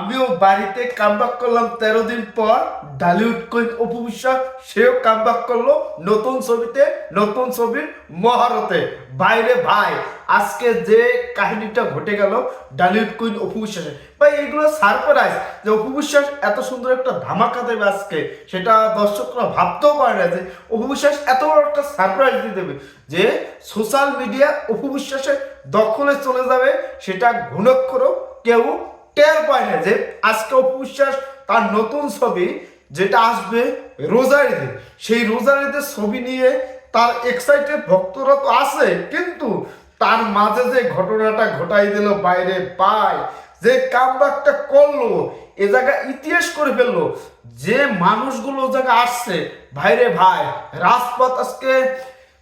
আমিও বাড়িতে কামব্যাক করলাম 13 দিন পর। ঢালিউড কুইন অপু বিশ্বাস সেও কামব্যাক করলো নতুন ছবিতে, নতুন ছবির মহারতে। বাইরে ভাই আজকে যে কাহিনীটা ঘটে গেল ঢালিউড কুইন অপু বিশ্বাসের, ভাই এগুলো সারপ্রাইজ যে অপু বিশ্বাস এত সুন্দর একটা ধামাকা দেবে আজকে, সেটা দর্শকরা ভাবতেও পারে না যে অপু বিশ্বাস এত বড় একটা সারপ্রাইজ দিয়ে দেবে যে সোশ্যাল মিডিয়া অপু বিশ্বাসের দখলে চলে যাবে, সেটা ঘুণক্ষরও কেউ টের পায় না। যে আজকে অপু বিশ্বাস তার নতুন ছবি যেটা আসবে রোজার ঈদে, সেই রোজার ঈদের ছবি নিয়ে তার এক্সাইটেড ভক্তরা তো আছে, কিন্তু তার মাঝে যে ঘটনাটা ঘটাই দিল বাইরে পায়, যে কামব্যাকটা করলো এ জায়গা ইতিহাস করে ফেললো, যে মানুষগুলো জায়গা আসছে ভাইরে ভাই, রাজপথ আজকে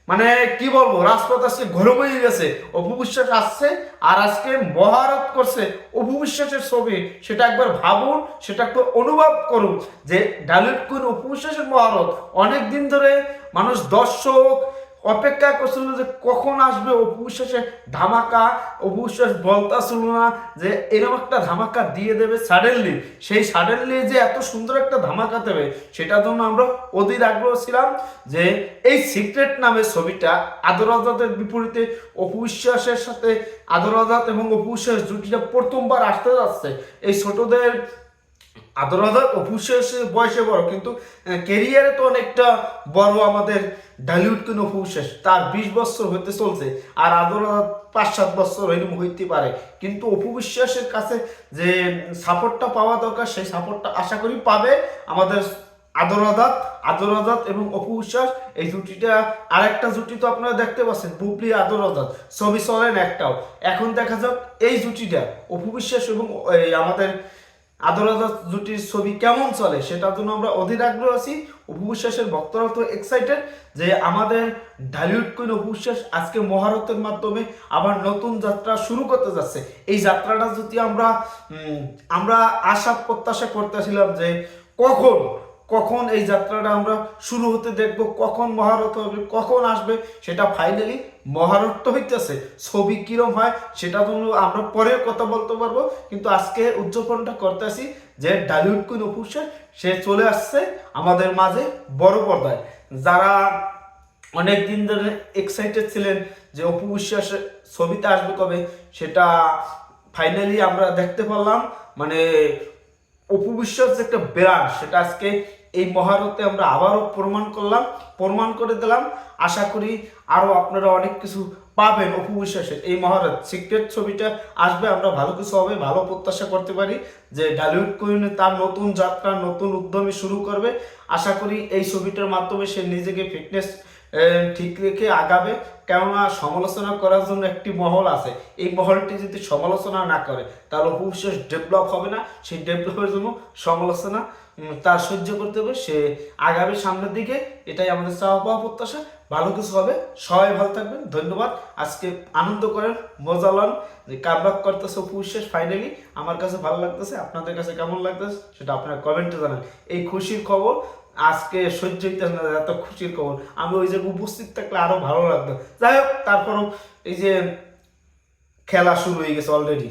মানে কি বলবো, রাজপথ আজকে গরম হয়ে গেছে। অপু বিশ্বাস আসছে আর আজকে মহারত করছে অপু বিশ্বাসের ছবি, সেটা একবার ভাবুন, সেটা একবার অনুভব করুন যে ঢালিউড কুইন অপু বিশ্বাসের মহারত। অনেক দিন ধরে মানুষ দর্শক অপেক্ষা করছিল যে কখন আসবে অপু বিশ্বাসের ধামাকা। অপু বিশ্বাস বলতেছিল না যে এরকম একটা ধামাকা দিয়ে দেবে সাডেনলি, সেই সাডেনলি যে এত সুন্দর একটা ধামাকা দেবে সেটার জন্য আমরা অধীর আগ্রহ ছিলাম। যে এই সিক্রেট নামে ছবিটা আদর আজাদের বিপরীতে অপু বিশ্বাসের সাথে আদর আজাদ এবং অপু বিশ্বাস জুটিটা প্রথমবার আসতে যাচ্ছে। এই ছোটদের আদর আজাদ অপু বিশ্বাসের বয়সে বড়, কিন্তু কেরিয়ারে তো অনেকটা বড় আমাদের ঢালিউড কুইন অপু বিশ্বাস, তার 20 বছর হইতে চলছে, আর আদর আজাদ 5-7 বছর এরকম হইতে পারে। কিন্তু অপু বিশ্বাসের কাছে যে সাপোর্টটা পাওয়া দরকার সেই সাপোর্টটা আশা করি পাবে আমাদের আদর আজাদ এবং অপু বিশ্বাস। এই জুটিটা আরেকটা জুটি তো আপনারা দেখতে পাচ্ছেন, বুবলি আদর আজাদ ছবি চলেন একটাও। এখন দেখা যাক এই জুটিটা অপু বিশ্বাস এবং আমাদের আদর আজাদ জুটির ছবি কেমন চলে, সেটার জন্য আমরা অধীর আগ্রহ আছি। অপু বিশ্বাসের ভক্তরা তো এক্সাইটেড যে আমাদের ঢালিউড কুইন অপু বিশ্বাস আজকে মহারতের মাধ্যমে আবার নতুন যাত্রা শুরু করতে যাচ্ছে। এই যাত্রাটা যদি আমরা আশা প্রত্যাশা করতেছিলাম যে কখন এই যাত্রাটা আমরা শুরু হতে দেখবো, কখন মহারত হবে, কখন আসবে, সেটা ফাইনালি মহারত হইতেছে। ছবি কিরম হয় সেটা জন্য আমরা পরে কথা বলতে পারবো, কিন্তু আজকে উদযাপনটা করতেছি যে ঢালিউড কুইন অপু বিশ্বাস সে চলে আসছে আমাদের মাঝে বড় পর্দায়। যারা অনেক দিন ধরে এক্সাইটেড ছিলেন যে অপু বিশ্বাসের ছবিতে আসবে কবে, সেটা ফাইনালি আমরা দেখতে পারলাম। মানে অপু বিশ্বাস যে একটা ব্র্যান্ড, সেটা আজকে এই মহারতে আমরা আবারও প্রমাণ করে দিলাম। আশা করি আরো আপনারা অনেক কিছু পাবেন অপু বিশ্বাসের এই মহারত। সিক্রেট ছবিটা আসবে, আমরা ভালো কিছু হবে ভালো প্রত্যাশা করতে পারি যে ঢালিউড কুইন তার নতুন যাত্রা নতুন উদ্যমে শুরু করবে। আশা করি এই ছবিটার মাধ্যমে সে নিজেকে ফিটনেস ঠিক রেখে আগাবে, কেননা সমালোচনা করার জন্য একটি মহল আছে, এই মহলটি যদি সমালোচনা না করে তাহলে অপু বিশ্বাস ডেভেলপ হবে না। সেই ডেভেলপের জন্য সমালোচনা তার সহ্য করতে হবে, সে আগামী সামনের দিকে, এটাই আমাদের চাওয়া পাওয়া প্রত্যাশা। ভালো কিছু হবে, সবাই ভালো থাকবেন, ধন্যবাদ। আজকে আনন্দ করেন, মজা লন যে কামব্যাক করতেছে অপু বিশ্বাস ফাইনালি। আমার কাছে ভালো লাগতেছে, আপনাদের কাছে কেমন লাগতেছে সেটা আপনারা কমেন্টে জানান। এই খুশির খবর আজকে সহ্য হইতে না, এত খুশির খবর, আমি ওই জায়গায় উপস্থিত থাকলে আরো ভালো লাগতো। যাই হোক, তারপরও এই যে খেলা শুরু হয়ে গেছে অলরেডি।